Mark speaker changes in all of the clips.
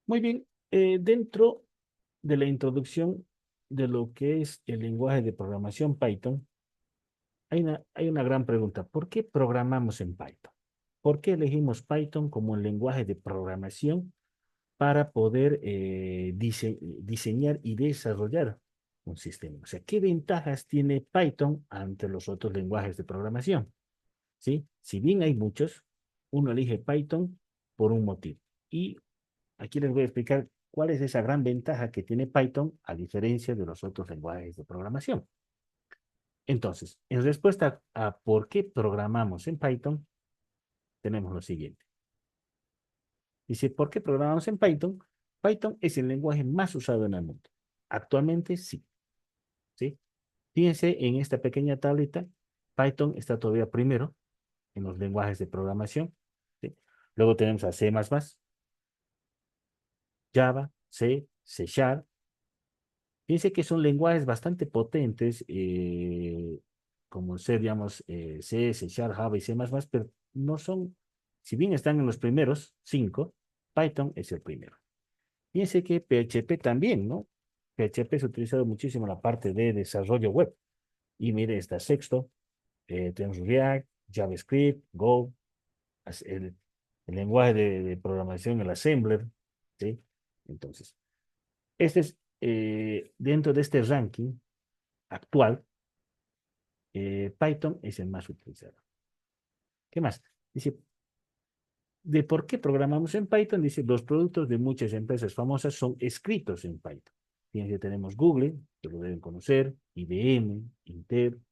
Speaker 1: Muy bien, dentro de la introducción de lo que es el lenguaje de programación Python, hay una gran pregunta. ¿Por qué programamos en Python? ¿Por qué elegimos Python como el lenguaje de programación para poder diseñar y desarrollar un sistema? O sea, ¿qué ventajas tiene Python ante los otros lenguajes de programación? ¿Sí? Si bien hay muchos, uno elige Python por un motivo. Y aquí les voy a explicar cuál es esa gran ventaja que tiene Python a diferencia de los otros lenguajes de programación. Entonces, en respuesta a por qué programamos en Python, tenemos lo siguiente. Dice, ¿por qué programamos en Python? Python es el lenguaje más usado en el mundo. Actualmente sí, ¿sí? Fíjense en esta pequeña tablita, Python está todavía primero en los lenguajes de programación, ¿sí? Luego tenemos a C++, Java, C, C Sharp. Fíjense que son lenguajes bastante potentes, como ser, digamos, C, C Sharp, Java y C++, pero no son, si bien están en los primeros cinco, Python es el primero. Fíjense que PHP también, ¿no? PHP se ha utilizado muchísimo en la parte de desarrollo web. Y mire, está sexto, tenemos React, JavaScript, Go, el lenguaje de programación, el Assembler, ¿sí? Entonces, este es, dentro de este ranking actual, Python es el más utilizado. ¿Qué más? Dice, ¿de por qué programamos en Python? Dice, los productos de muchas empresas famosas son escritos en Python. Fíjense, tenemos Google, que lo deben conocer, IBM, Intel,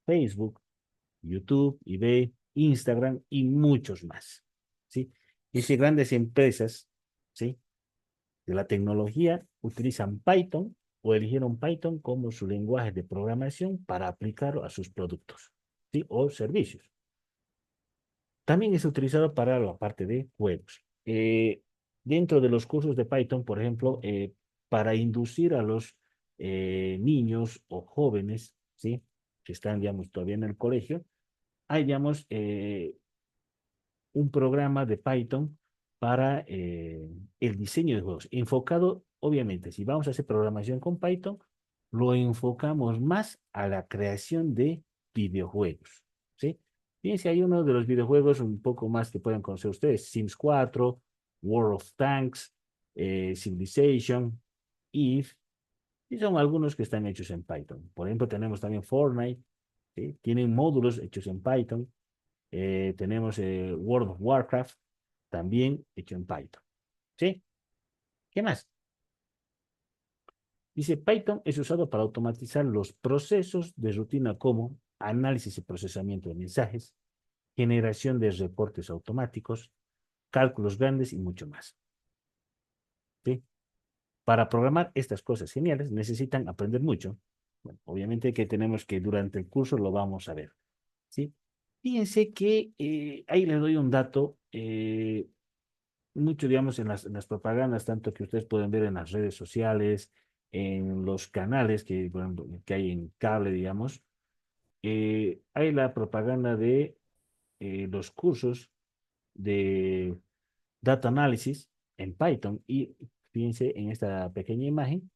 Speaker 1: Facebook, YouTube, eBay, Instagram y muchos más. ¿Sí? Dice, grandes empresas, ¿sí? De la tecnología utilizan Python o eligieron Python como su lenguaje de programación para aplicarlo a sus productos, ¿sí? O servicios. También es utilizado para la parte de juegos. Dentro de los cursos de Python, por ejemplo, para inducir a los niños o jóvenes, ¿sí? Que están, digamos, todavía en el colegio, hay, digamos, un programa de Python para el diseño de juegos, enfocado, obviamente, si vamos a hacer programación con Python, lo enfocamos más a la creación de videojuegos, ¿sí? Fíjense, hay uno de los videojuegos un poco más que pueden conocer ustedes, Sims 4, World of Tanks, Civilization, Eve, y son algunos que están hechos en Python. Por ejemplo, tenemos también Fortnite, ¿sí? Tienen módulos hechos en Python. Tenemos World of Warcraft, también hecho en Python. ¿Sí? ¿Qué más? Dice, Python es usado para automatizar los procesos de rutina como análisis y procesamiento de mensajes, generación de reportes automáticos, cálculos grandes y mucho más. ¿Sí? Para programar estas cosas geniales necesitan aprender mucho. Bueno, obviamente que tenemos que durante el curso lo vamos a ver. ¿Sí? Fíjense que ahí les doy un dato. Mucho, digamos, en las propagandas, tanto que ustedes pueden ver en las redes sociales, en los canales que, bueno, que hay en cable, digamos, hay la propaganda de los cursos de data analysis en Python. Y fíjense en esta pequeña imagen,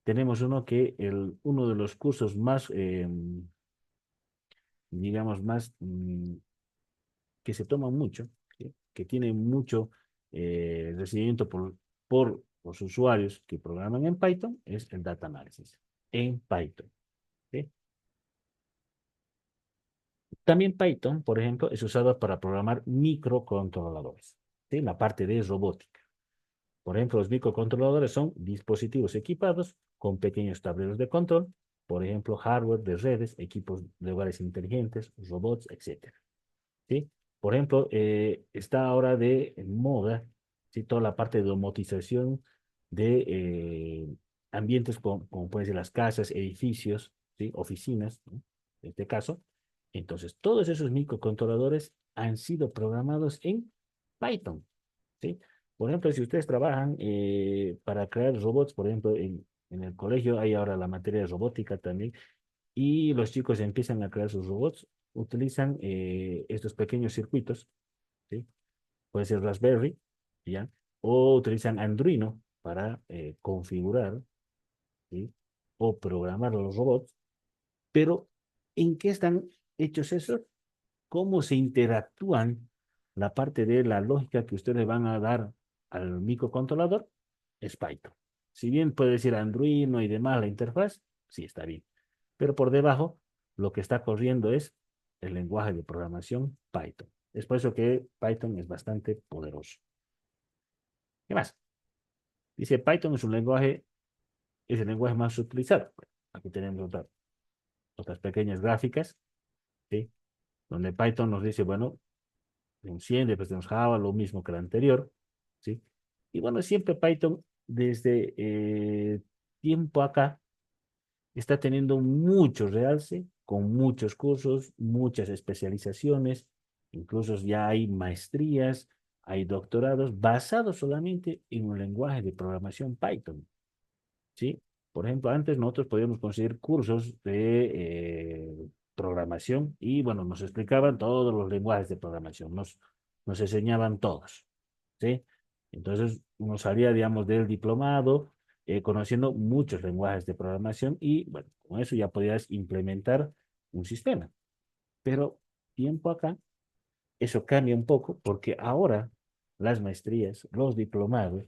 Speaker 1: tenemos uno de los cursos más, digamos, más que se toman mucho, ¿sí? Que tienen mucho recibimiento por los usuarios que programan en Python, es el data analysis en Python. ¿Sí? También Python, por ejemplo, es usado para programar microcontroladores, ¿sí? La parte de robótica. Por ejemplo, los microcontroladores son dispositivos equipados con pequeños tableros de control, por ejemplo, hardware de redes, equipos de hogares inteligentes, robots, etcétera. ¿Sí? Por ejemplo, está ahora de moda, ¿sí? Toda la parte de domotización de ambientes como pueden ser las casas, edificios, ¿sí? Oficinas, ¿no? En este caso. Entonces, todos esos microcontroladores han sido programados en Python, ¿sí? Por ejemplo, si ustedes trabajan para crear robots, por ejemplo, en el colegio hay ahora la materia de robótica también, y los chicos empiezan a crear sus robots, utilizan estos pequeños circuitos, ¿sí? Puede ser Raspberry, ¿ya? O utilizan Arduino, para configurar, ¿sí? O programar los robots, pero ¿en qué están hechos esos? ¿Cómo se interactúan la parte de la lógica que ustedes van a dar al microcontrolador? Es Python. Si bien puede decir Arduino y demás la interfaz, sí está bien. Pero por debajo lo que está corriendo es el lenguaje de programación Python. Es por eso que Python es bastante poderoso. ¿Qué más? Dice Python es el lenguaje más utilizado. Aquí tenemos otras pequeñas gráficas, ¿sí? Donde Python nos dice, bueno, un 100, después tenemos Java, lo mismo que el anterior, ¿sí? Y bueno, siempre Python desde tiempo acá está teniendo mucho realce, con muchos cursos, muchas especializaciones, incluso ya hay maestrías, hay doctorados basados solamente en un lenguaje de programación Python, ¿sí? Por ejemplo, antes nosotros podíamos conseguir cursos de programación y, bueno, nos explicaban todos los lenguajes de programación, nos enseñaban todos, ¿sí? Entonces, uno salía, digamos, del diplomado conociendo muchos lenguajes de programación y, bueno, con eso ya podías implementar un sistema. Pero tiempo acá, eso cambia un poco porque ahora las maestrías, los diplomados,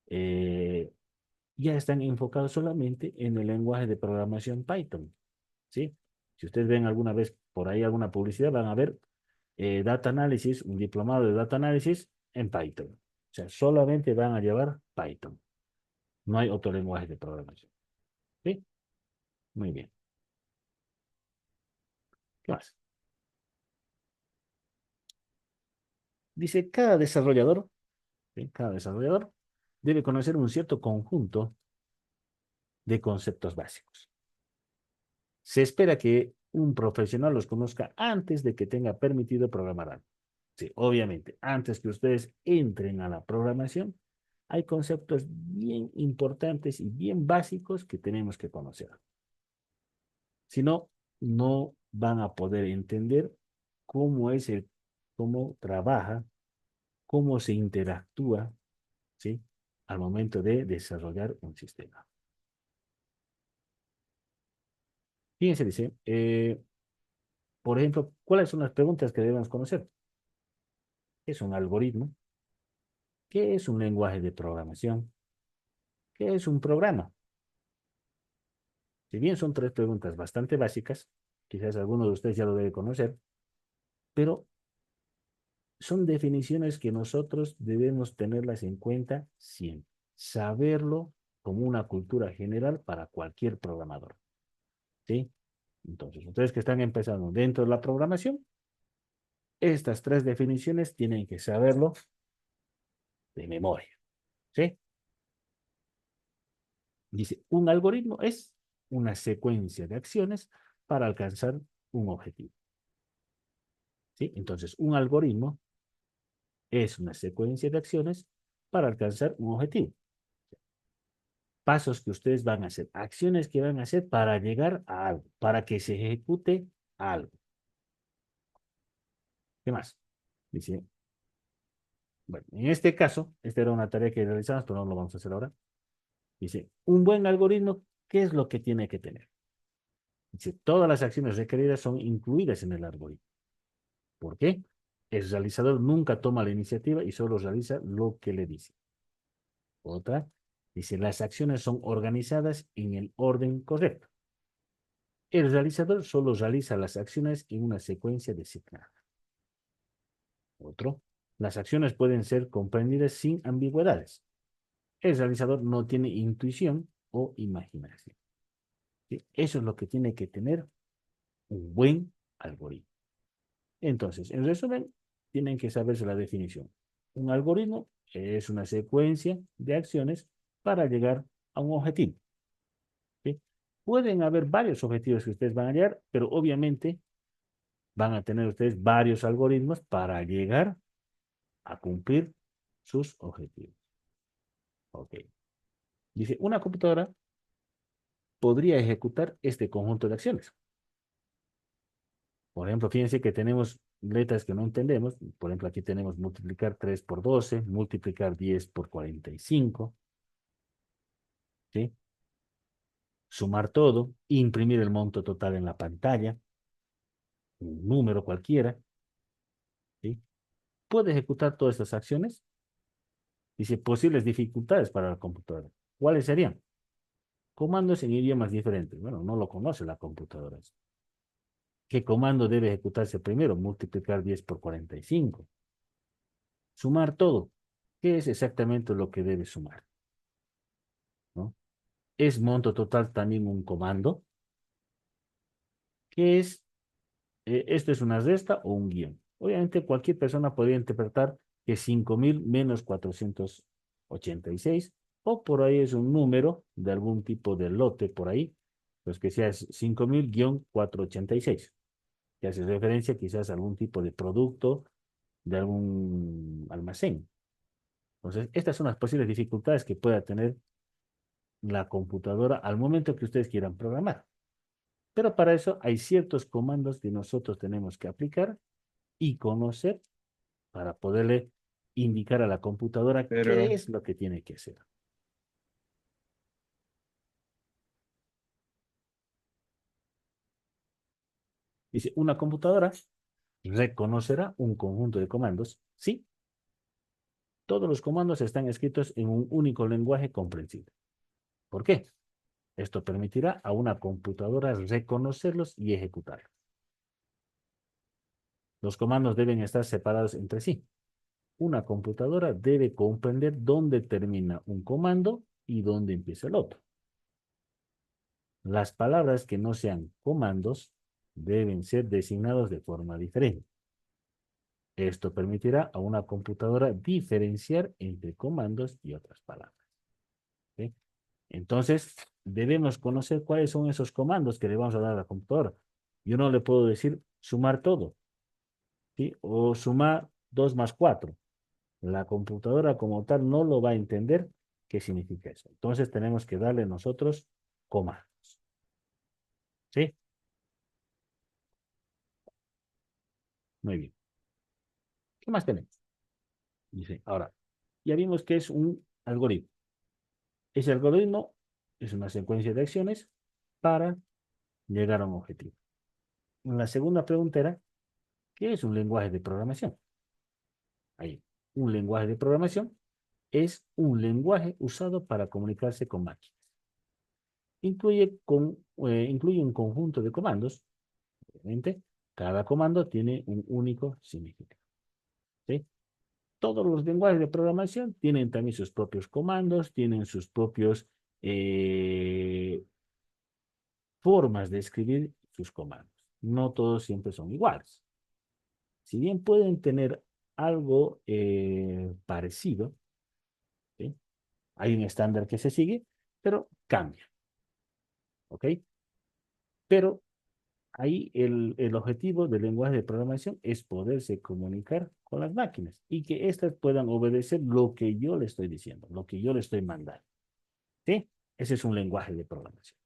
Speaker 1: eh, ya están enfocados solamente en el lenguaje de programación Python, ¿sí? Si ustedes ven alguna vez por ahí alguna publicidad, van a ver Data Analysis, un diplomado de Data Analysis en Python. O sea, solamente van a llevar Python. No hay otro lenguaje de programación. ¿Sí? Muy bien. ¿Qué más? Dice, cada desarrollador debe conocer un cierto conjunto de conceptos básicos. Se espera que un profesional los conozca antes de que tenga permitido programar algo. Sí, obviamente, antes que ustedes entren a la programación, hay conceptos bien importantes y bien básicos que tenemos que conocer. Si no, no van a poder entender cómo es cómo trabaja, cómo se interactúa, ¿sí? Al momento de desarrollar un sistema. Fíjense, dice, por ejemplo, ¿cuáles son las preguntas que debemos conocer? ¿Qué es un algoritmo? ¿Qué es un lenguaje de programación? ¿Qué es un programa? Si bien son tres preguntas bastante básicas, quizás alguno de ustedes ya lo debe conocer, pero son definiciones que nosotros debemos tenerlas en cuenta siempre. Saberlo como una cultura general para cualquier programador. ¿Sí? Entonces, ustedes que están empezando dentro de la programación, estas tres definiciones tienen que saberlo de memoria. ¿Sí? Dice, un algoritmo es una secuencia de acciones para alcanzar un objetivo. ¿Sí? Entonces, un algoritmo es una secuencia de acciones para alcanzar un objetivo. Pasos que ustedes van a hacer, acciones que van a hacer para llegar a algo, para que se ejecute algo. ¿Qué más? Dice, bueno, en este caso, esta era una tarea que realizamos, pero no lo vamos a hacer ahora. Dice, un buen algoritmo, ¿qué es lo que tiene que tener? Dice, todas las acciones requeridas son incluidas en el algoritmo. ¿Por qué? El realizador nunca toma la iniciativa y solo realiza lo que le dice. Otra, dice, las acciones son organizadas en el orden correcto. El realizador solo realiza las acciones en una secuencia designada. Otro, las acciones pueden ser comprendidas sin ambigüedades. El realizador no tiene intuición o imaginación. ¿Sí? Eso es lo que tiene que tener un buen algoritmo. Entonces, en resumen, tienen que saberse la definición. Un algoritmo es una secuencia de acciones para llegar a un objetivo. ¿Sí? Pueden haber varios objetivos que ustedes van a llegar, pero obviamente van a tener ustedes varios algoritmos para llegar a cumplir sus objetivos. Ok. Dice, una computadora podría ejecutar este conjunto de acciones. Por ejemplo, fíjense que tenemos letras que no entendemos. Por ejemplo, aquí tenemos multiplicar 3 por 12, multiplicar 10 por 45. ¿sí? Sumar todo, imprimir el monto total en la pantalla, un número cualquiera, ¿sí? Puede ejecutar todas estas acciones. Dice, posibles dificultades para la computadora. ¿Cuáles serían? Comandos en idiomas diferentes. Bueno, no lo conoce la computadora. ¿Qué comando debe ejecutarse primero? Multiplicar 10 por 45. Sumar todo. ¿Qué es exactamente lo que debe sumar? ¿No? ¿Es monto total también un comando? ¿Qué es? ¿Esto es una resta o un guión? Obviamente cualquier persona podría interpretar que 5.000 menos 486 o por ahí es un número de algún tipo de lote por ahí, pues que sea 5.000 guión 486, que hace referencia quizás a algún tipo de producto de algún almacén. Entonces, estas son las posibles dificultades que pueda tener la computadora al momento que ustedes quieran programar. Pero para eso hay ciertos comandos que nosotros tenemos que aplicar y conocer para poderle indicar a la computadora qué
Speaker 2: Pero,
Speaker 1: es lo que tiene que hacer. Dice, una computadora reconocerá un conjunto de comandos. Sí, todos los comandos están escritos en un único lenguaje comprensible. ¿Por qué? Esto permitirá a una computadora reconocerlos y ejecutarlos. Los comandos deben estar separados entre sí. Una computadora debe comprender dónde termina un comando y dónde empieza el otro. Las palabras que no sean comandos deben ser designados de forma diferente. Esto permitirá a una computadora diferenciar entre comandos y otras palabras. ¿Sí? Entonces, debemos conocer cuáles son esos comandos que le vamos a dar a la computadora. Yo no le puedo decir sumar todo, ¿sí? O sumar 2 más 4. La computadora como tal no lo va a entender qué significa eso. Entonces, tenemos que darle nosotros comandos. ¿Sí? Muy bien. ¿Qué más tenemos? Dice, ahora, ya vimos que es un algoritmo. Ese algoritmo es una secuencia de acciones para llegar a un objetivo. La segunda pregunta era, ¿qué es un lenguaje de programación? Ahí, un lenguaje de programación es un lenguaje usado para comunicarse con máquinas. Incluye un conjunto de comandos. Obviamente, cada comando tiene un único significado. ¿Sí? Todos los lenguajes de programación tienen también sus propios comandos, tienen sus propios eh, formas de escribir sus comandos. No todos siempre son iguales. Si bien pueden tener algo parecido, ¿sí? Hay un estándar que se sigue, pero cambia, ¿ok? Pero ahí el objetivo del lenguaje de programación es poderse comunicar con las máquinas y que éstas puedan obedecer lo que yo le estoy diciendo, lo que yo le estoy mandando, ¿sí? Ese es un lenguaje de programación.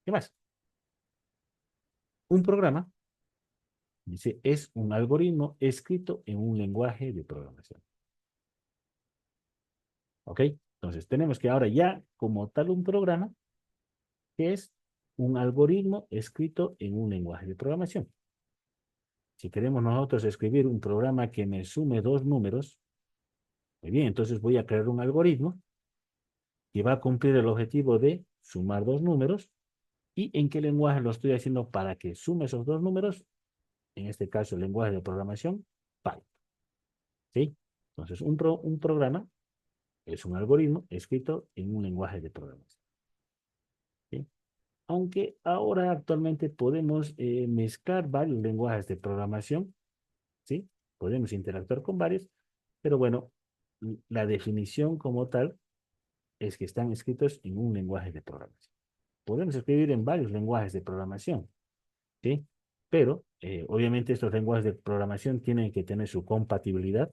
Speaker 1: ¿Qué más? Un programa, dice, es un algoritmo escrito en un lenguaje de programación. ¿Ok? Entonces, tenemos que ahora ya, como tal, un programa que es un algoritmo escrito en un lenguaje de programación. Si queremos nosotros escribir un programa que me sume dos números, muy bien, entonces voy a crear un algoritmo que va a cumplir el objetivo de sumar dos números. ¿Y en qué lenguaje lo estoy haciendo para que sume esos dos números? En este caso, el lenguaje de programación, Python. ¿Sí? Entonces, un programa es un algoritmo escrito en un lenguaje de programación. ¿Sí? Aunque ahora actualmente podemos mezclar varios lenguajes de programación, ¿sí? Podemos interactuar con varios, pero bueno, la definición como tal es que están escritos en un lenguaje de programación. Podemos escribir en varios lenguajes de programación, ¿sí? Pero obviamente estos lenguajes de programación tienen que tener su compatibilidad,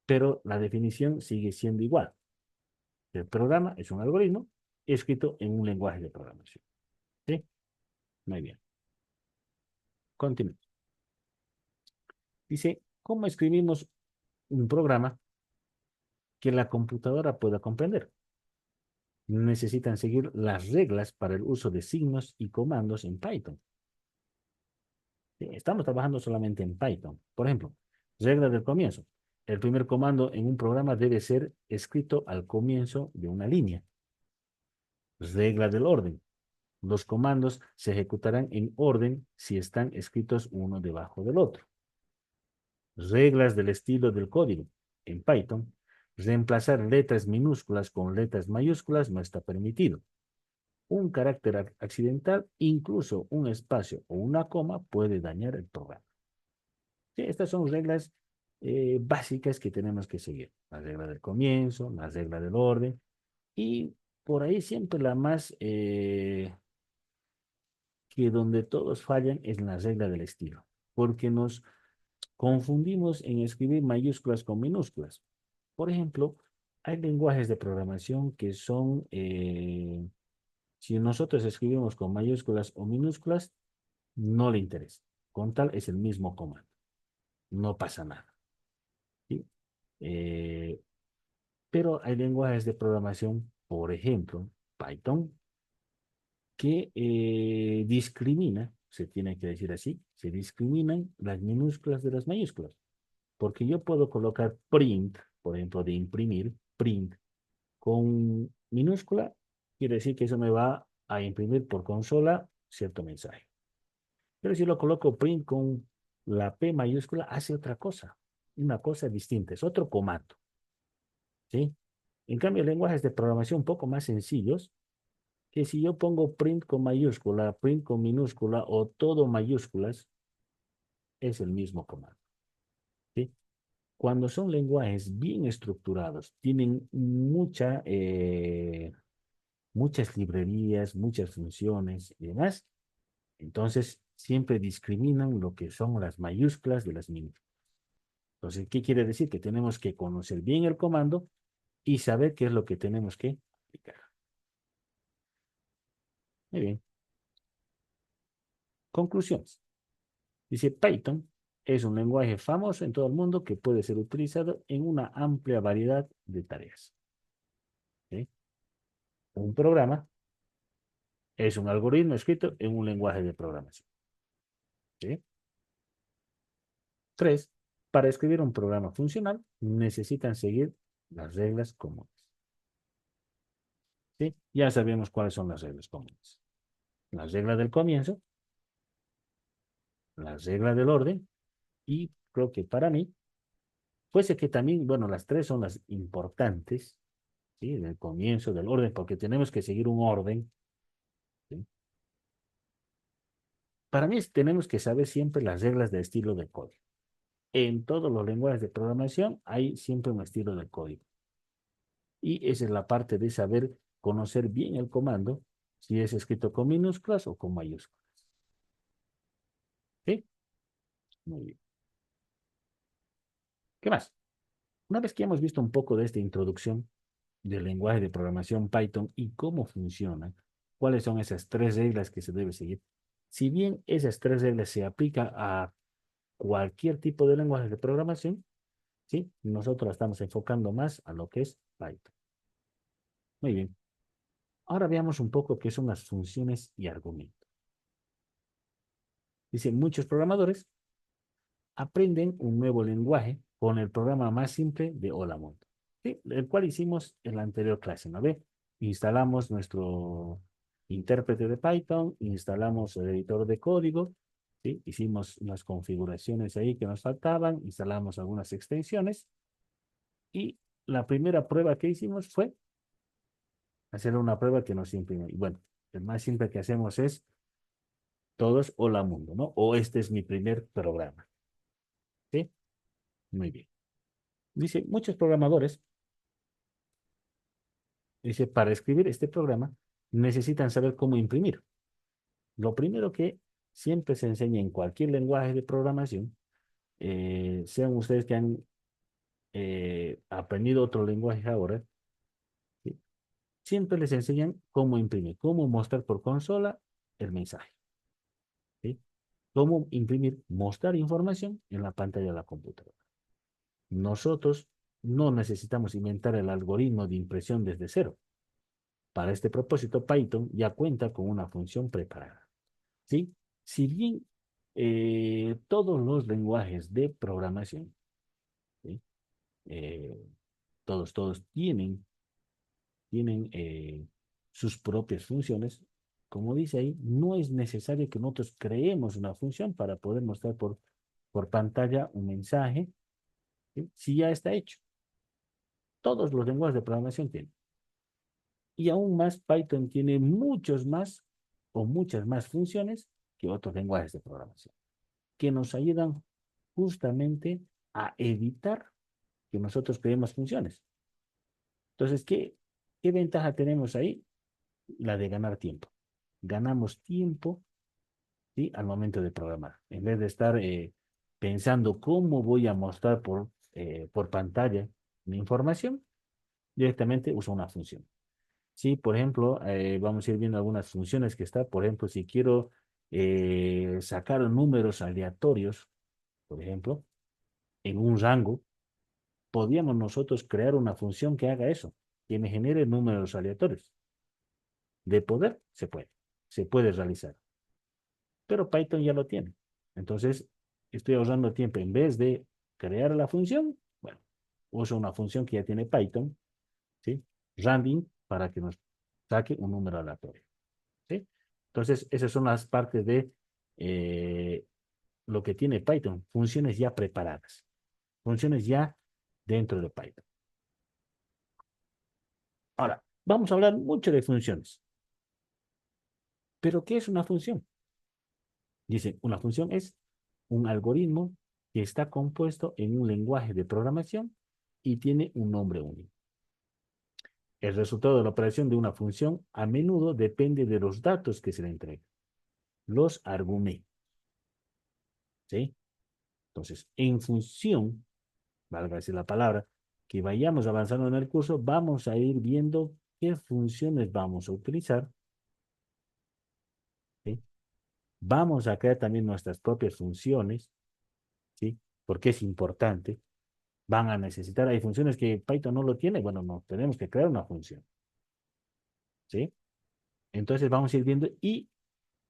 Speaker 1: pero la definición sigue siendo igual. El programa es un algoritmo escrito en un lenguaje de programación, ¿sí? Muy bien. Continuemos. Dice, ¿cómo escribimos un programa que la computadora pueda comprender? necesitan seguir las reglas para el uso de signos y comandos en Python. Sí, estamos trabajando solamente en Python. Por ejemplo, regla del comienzo. El primer comando en un programa debe ser escrito al comienzo de una línea. Regla del orden. Los comandos se ejecutarán en orden si están escritos uno debajo del otro. Reglas del estilo del código. En Python, reemplazar letras minúsculas con letras mayúsculas no está permitido. Un carácter accidental, incluso un espacio o una coma, puede dañar el programa. Sí, estas son reglas básicas que tenemos que seguir. La regla del comienzo, la regla del orden y por ahí siempre la más que donde todos fallan es la regla del estilo, porque nos confundimos en escribir mayúsculas con minúsculas. Por ejemplo, hay lenguajes de programación que son, si nosotros escribimos con mayúsculas o minúsculas, no le interesa. Con tal es el mismo comando. No pasa nada. ¿Sí? Eh, pero hay lenguajes de programación, por ejemplo, Python, que discrimina, se tiene que decir así, se discriminan las minúsculas de las mayúsculas. Porque yo puedo colocar print, por ejemplo, de imprimir, print con minúscula, quiere decir que eso me va a imprimir por consola cierto mensaje. Pero si lo coloco print con la P mayúscula, hace otra cosa, una cosa distinta, es otro comando, ¿sí? En cambio, lenguajes de programación un poco más sencillos, que si yo pongo print con mayúscula, print con minúscula o todo mayúsculas, es el mismo comando, ¿sí? Cuando son lenguajes bien estructurados, tienen muchas librerías, muchas funciones y demás, entonces siempre discriminan lo que son las mayúsculas de las minúsculas. Entonces, ¿qué quiere decir? Que tenemos que conocer bien el comando y saber qué es lo que tenemos que aplicar. Muy bien. Conclusiones. Dice, Python es un lenguaje famoso en todo el mundo que puede ser utilizado en una amplia variedad de tareas. ¿Sí? Un programa es un algoritmo escrito en un lenguaje de programación. ¿Sí? 3. Para escribir un programa funcional, necesitan seguir las reglas comunes. ¿Sí? Ya sabemos cuáles son las reglas comunes. La regla del comienzo, la regla del orden, y creo que para mí, puede ser que también, bueno, las tres son las importantes, ¿sí? Del comienzo, del orden, porque tenemos que seguir un orden. ¿Sí? Para mí tenemos que saber siempre las reglas de estilo de código. En todos los lenguajes de programación hay siempre un estilo de código. Y esa es la parte de saber conocer bien el comando, si es escrito con minúsculas o con mayúsculas. ¿Sí? Muy bien. ¿Qué más? Una vez que hemos visto un poco de esta introducción del lenguaje de programación Python y cómo funciona, cuáles son esas tres reglas que se debe seguir, si bien esas tres reglas se aplican a cualquier tipo de lenguaje de programación, ¿sí? Nosotros estamos enfocando más a lo que es Python. Muy bien. Ahora veamos un poco qué son las funciones y argumentos. Dice, muchos programadores aprenden un nuevo lenguaje con el programa más simple de Hola Mundo, ¿sí? El cual hicimos en la anterior clase, ¿no ve? Instalamos nuestro intérprete de Python, instalamos el editor de código, ¿sí? Hicimos unas configuraciones ahí que nos faltaban, instalamos algunas extensiones y la primera prueba que hicimos fue hacer una prueba que nos imprime. Y bueno, el más simple que hacemos es todos Hola Mundo, ¿no? O este es mi primer programa, ¿sí? Muy bien. Dice, muchos programadores, dice, para escribir este programa necesitan saber cómo imprimir. Lo primero que siempre se enseña en cualquier lenguaje de programación, sean ustedes que han aprendido otro lenguaje ahora, ¿sí? Siempre les enseñan cómo imprimir, cómo mostrar por consola el mensaje, ¿sí? Cómo imprimir, mostrar información en la pantalla de la computadora. Nosotros no necesitamos inventar el algoritmo de impresión desde cero. para este propósito, Python ya cuenta con una función preparada. ¿Sí? Si bien todos los lenguajes de programación, ¿sí? Eh, todos tienen sus propias funciones. Como dice ahí, no es necesario que nosotros creemos una función para poder mostrar por pantalla un mensaje, ¿sí? Si ya está hecho. Todos los lenguajes de programación tienen. Y aún más, Python tiene muchos más o muchas más funciones que otros lenguajes de programación, que nos ayudan justamente a evitar que nosotros creemos funciones. Entonces, ¿qué ventaja tenemos ahí? La de ganar tiempo. Ganamos tiempo, ¿sí? Al momento de programar. En vez de estar pensando cómo voy a mostrar por pantalla mi información, directamente uso una función. Sí, por ejemplo, vamos a ir viendo algunas funciones que está. Por ejemplo, si quiero sacar números aleatorios, por ejemplo, en un rango, podríamos nosotros crear una función que haga eso, que me genere números aleatorios. De poder, se puede realizar. Pero Python ya lo tiene. Entonces, estoy ahorrando tiempo. En vez de crear la función, bueno, uso una función que ya tiene Python, ¿sí? Random, para que nos saque un número aleatorio, ¿sí? Entonces, esas son las partes de eh, lo que tiene Python, funciones ya preparadas, funciones ya dentro de Python. Ahora, vamos a hablar mucho de funciones. ¿Pero qué es una función? Dice, una función es un algoritmo que está compuesto en un lenguaje de programación y tiene un nombre único. El resultado de la operación de una función a menudo depende de los datos que se le entregan, los argumentos, ¿sí? Entonces, en función, valga decir la palabra, que vayamos avanzando en el curso, vamos a ir viendo qué funciones vamos a utilizar, ¿sí? Vamos a crear también nuestras propias funciones, ¿sí? Porque es importante. Van a necesitar, hay funciones que Python no lo tiene, bueno, no, tenemos que crear una función, ¿sí? Entonces vamos a ir viendo y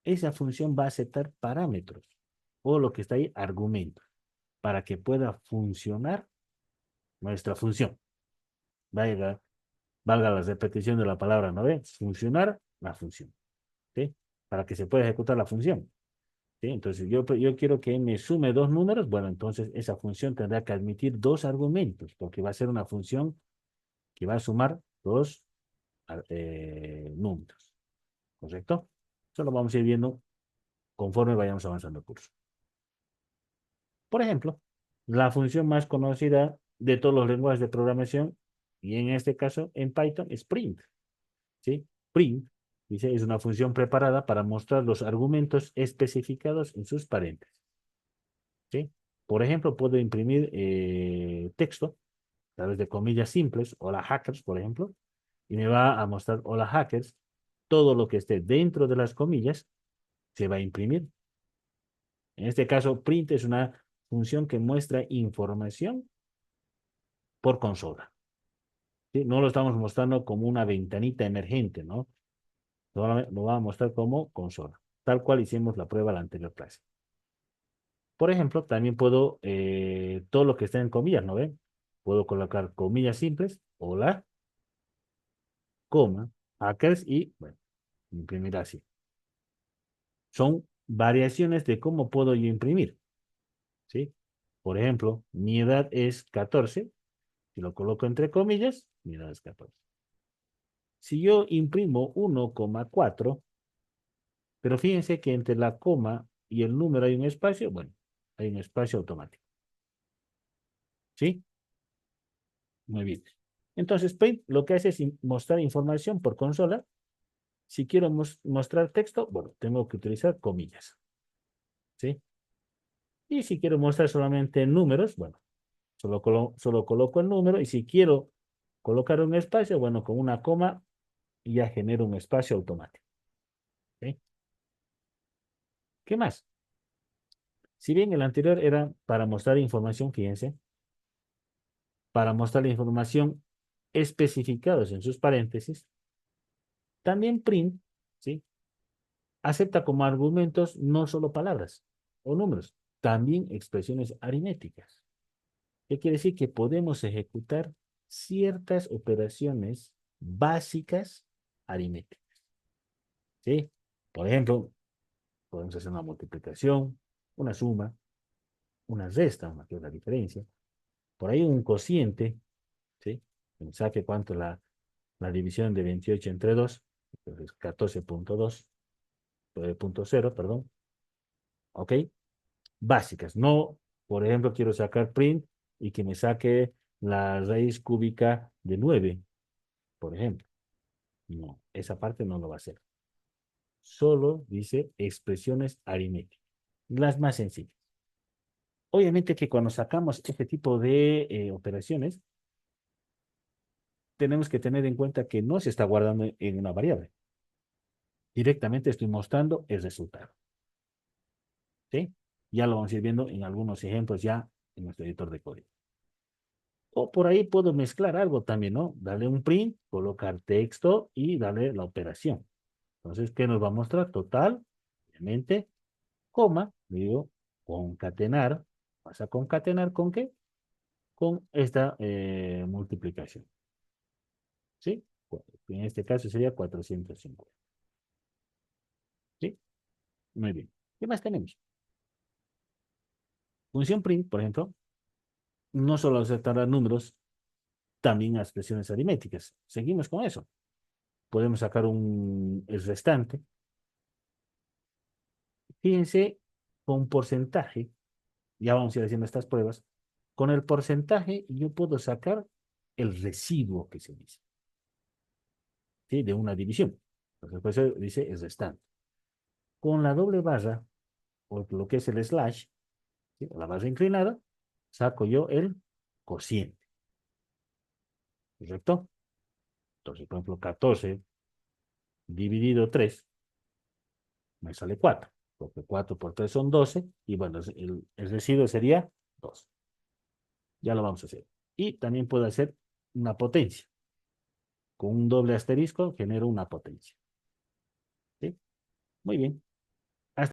Speaker 1: esa función va a aceptar parámetros o lo que está ahí, argumentos, para que pueda funcionar nuestra función. Valga, valga la repetición de la palabra, ¿no ve? Funcionar la función, ¿sí? Para que se pueda ejecutar la función, ¿sí? Entonces yo quiero que me sume dos números, bueno, entonces esa función tendrá que admitir dos argumentos, porque va a ser una función que va a sumar dos números, ¿correcto? Eso lo vamos a ir viendo conforme vayamos avanzando el curso. Por ejemplo, la función más conocida de todos los lenguajes de programación, y en este caso en Python, es print, ¿sí? Print, dice, es una función preparada para mostrar los argumentos especificados en sus paréntesis, ¿sí? Por ejemplo, puedo imprimir texto a través de comillas simples, hola hackers, por ejemplo, y me va a mostrar hola hackers, todo lo que esté dentro de las comillas se va a imprimir. En este caso, print es una función que muestra información por consola, ¿sí? No lo estamos mostrando como una ventanita emergente, ¿no? Lo va a mostrar como consola, tal cual hicimos la prueba en la anterior clase. Por ejemplo, también puedo, todo lo que está en comillas, ¿no ven? Puedo colocar comillas simples, hola, coma, hackers y, bueno, imprimir así. Son variaciones de cómo puedo yo imprimir, ¿sí? Por ejemplo, mi edad es 14. Si lo coloco entre comillas, mi edad es 14. Si yo imprimo 1,4, pero fíjense que entre la coma y el número hay un espacio, bueno, hay un espacio automático, ¿sí? Muy bien. Entonces, Paint lo que hace es mostrar información por consola. Si quiero mostrar texto, bueno, tengo que utilizar comillas, ¿sí? Y si quiero mostrar solamente números, bueno, solo coloco el número. Y si quiero colocar un espacio, bueno, con una coma ya genero un espacio automático, ¿sí? ¿Qué más? Si bien el anterior era para mostrar información, fíjense, para mostrar la información especificados en sus paréntesis, También print, ¿sí? Acepta como argumentos no solo palabras o números, también expresiones aritméticas. ¿Qué quiere decir? Que podemos ejecutar ciertas operaciones básicas aritméticas, ¿sí? Por ejemplo, podemos hacer una multiplicación, una suma, una resta, una que es la diferencia. Por ahí un cociente, ¿sí? Que me saque cuánto es la división de 28 entre 2, entonces 14,2, punto 0, perdón, ¿ok? Básicas, no, por ejemplo, quiero sacar print y que me saque la raíz cúbica de 9, por ejemplo. No, esa parte no lo va a hacer. Solo dice expresiones aritméticas, las más sencillas. Obviamente que cuando sacamos este tipo de operaciones, tenemos que tener en cuenta que no se está guardando en una variable. Directamente estoy mostrando el resultado. ¿Sí? Ya lo vamos a ir viendo en algunos ejemplos ya en nuestro editor de código. O por ahí puedo mezclar algo también, ¿no? Darle un print, colocar texto y darle la operación. Entonces, ¿qué nos va a mostrar? Total, obviamente, coma, digo, concatenar. ¿Vas a concatenar con qué? Con esta multiplicación. ¿Sí? En este caso sería 450. ¿Sí? Muy bien. ¿Qué más tenemos? Función print, por ejemplo, no solo aceptará números, también expresiones aritméticas. Seguimos con eso. Podemos sacar el restante. Fíjense, con porcentaje, ya vamos a ir haciendo estas pruebas, con el porcentaje yo puedo sacar el residuo que se dice, ¿sí? De una división. Entonces, pues dice el restante. Con la doble barra, o lo que es el slash, ¿sí? La barra inclinada, saco yo el cociente. ¿Correcto? Entonces, por ejemplo, 14 dividido 3 me sale 4, porque 4 por 3 son 12, y bueno, el residuo sería 2. Ya lo vamos a hacer. Y también puedo hacer una potencia. Con un doble asterisco genero una potencia. ¿Sí? Muy bien.